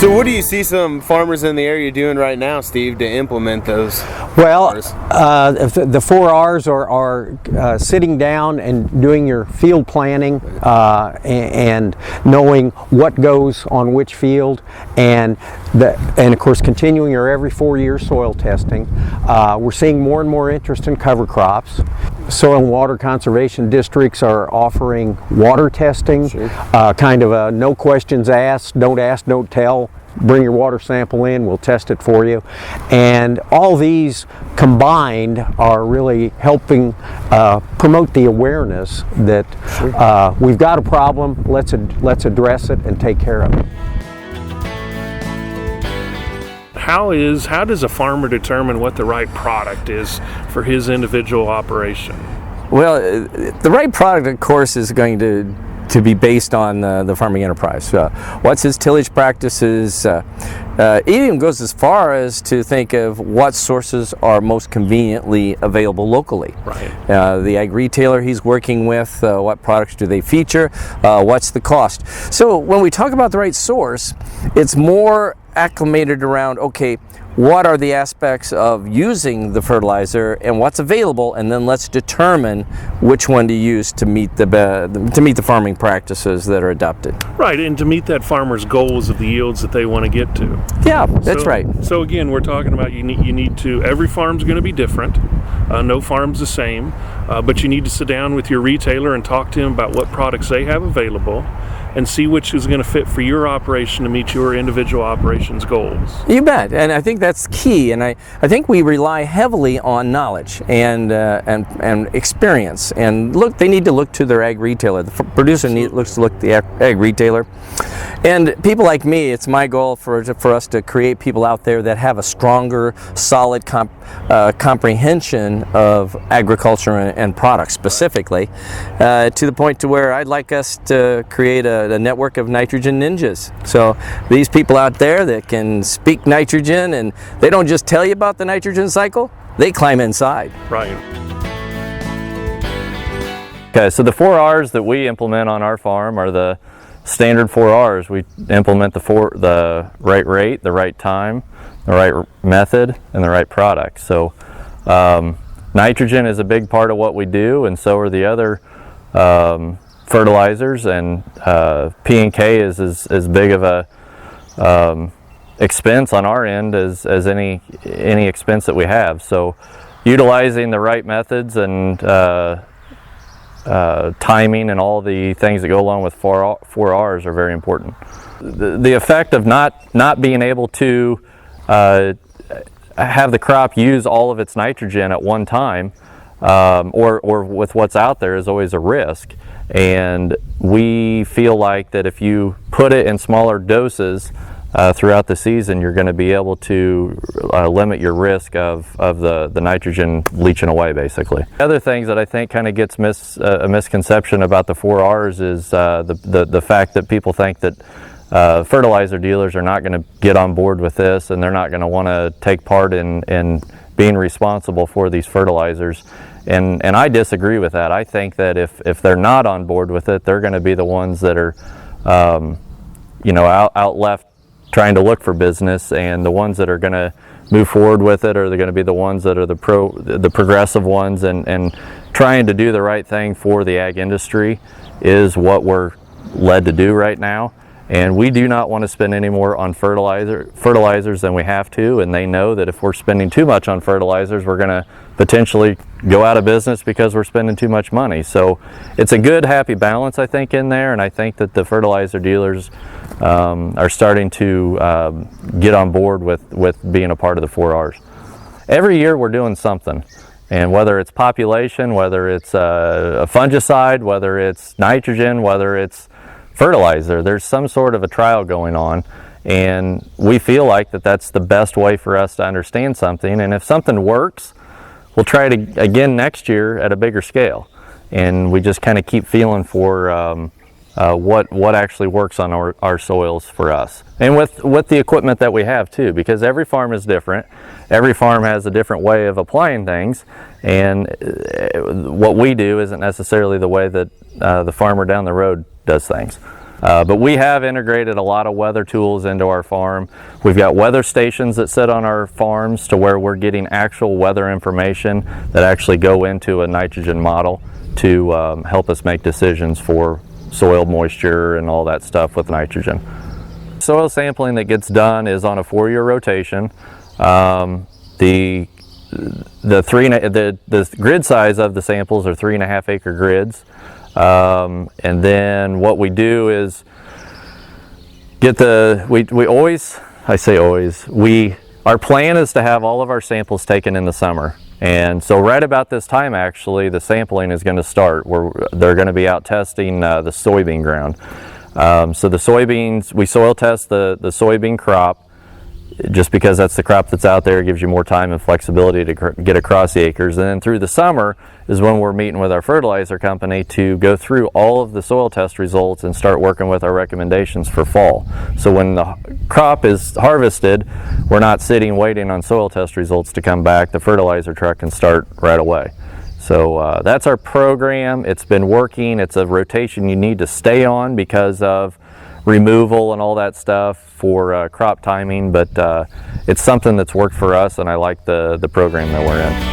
So what do you see some farmers in the area doing right now, Steve, to implement those? Well, the 4Rs are sitting down and doing your field planning and knowing what goes on which field, and of course continuing your every 4-year soil testing. We're seeing more and more interest in cover crops. Soil and water conservation districts are offering water testing, sure. Kind of a no questions asked, don't tell. Bring your water sample in, we'll test it for you. And all these combined are really helping promote the awareness that sure. We've got a problem, let's address it and take care of it. How does a farmer determine what the right product is for his individual operation? Well, the right product, of course, is going to be based on the farming enterprise. What's his tillage practices? It even goes as far as to think of what sources are most conveniently available locally. Right. The ag retailer he's working with, what products do they feature? What's the cost? So when we talk about the right source, it's more acclimated around, okay, what are the aspects of using the fertilizer and what's available, and then let's determine which one to use to meet the farming practices that are adopted. Right, and to meet that farmer's goals of the yields that they want to get to. Yeah, that's right. So again, we're talking about you need to, every farm's going to be different. No farm's the same, but you need to sit down with your retailer and talk to him about what products they have available and see which is going to fit for your operation to meet your individual operation's goals. You bet, and I think that's key, and I think we rely heavily on knowledge and experience. And look, they need to look to their ag retailer. The producer looks to look to the ag retailer. And people like me, it's my goal for us to create people out there that have a stronger, solid comprehension of agriculture and products specifically, to the point to where I'd like us to create a network of nitrogen ninjas. So these people out there that can speak nitrogen, and they don't just tell you about the nitrogen cycle, they climb inside. Right. Okay, so the 4Rs that we implement on our farm are the standard 4Rs. We implement the right rate, the right time, the right method, and the right product. So nitrogen is a big part of what we do, and so are the other fertilizers, and P&K is as big of a expense on our end as any expense that we have. So utilizing the right methods and timing and all the things that go along with 4Rs are very important. The effect of not being able to have the crop use all of its nitrogen at one time, or with what's out there, is always a risk. And we feel like that if you put it in smaller doses throughout the season, you're going to be able to limit your risk of the nitrogen leaching away, basically. Other things that I think kind of gets a misconception about the 4Rs is the fact that people think that fertilizer dealers are not going to get on board with this, and they're not going to want to take part in being responsible for these fertilizers. And I disagree with that. I think that if they're not on board with it, they're going to be the ones that are out left trying to look for business, and the ones that are going to move forward with it are going to be the ones that are the progressive ones, and trying to do the right thing for the ag industry is what we're led to do right now. And we do not want to spend any more on fertilizers than we have to, and they know that if we're spending too much on fertilizers, we're going to potentially go out of business because we're spending too much money. So it's a good, happy balance, I think, in there, and I think that the fertilizer dealers are starting to get on board with being a part of the 4Rs. Every year we're doing something, and whether it's population, whether it's a fungicide, whether it's nitrogen, whether it's fertilizer, there's some sort of a trial going on, and we feel like that's the best way for us to understand something. And if something works, we'll try it again next year at a bigger scale, and we just kind of keep feeling for what actually works on our soils for us, and with the equipment that we have too, because every farm is different. Every farm has a different way of applying things, and what we do isn't necessarily the way that the farmer down the road does things. But we have integrated a lot of weather tools into our farm. We've got weather stations that sit on our farms to where we're getting actual weather information that actually go into a nitrogen model to help us make decisions for soil moisture and all that stuff with nitrogen. Soil sampling that gets done is on a 4-year rotation. The grid size of the samples are 3.5 acre grids. And then what we do is get our plan is to have all of our samples taken in the summer. And so right about this time, actually, the sampling is going to start. They're going to be out testing the soybean ground. So the soybeans, we soil test the soybean crop, just because that's the crop that's out there. It gives you more time and flexibility to get across the acres. And then through the summer is when we're meeting with our fertilizer company to go through all of the soil test results and start working with our recommendations for fall. So when the crop is harvested, we're not sitting waiting on soil test results to come back. The fertilizer truck can start right away. So that's our program. It's been working. It's a rotation you need to stay on because of removal and all that stuff for crop timing, but it's something that's worked for us, and I like the program that we're in.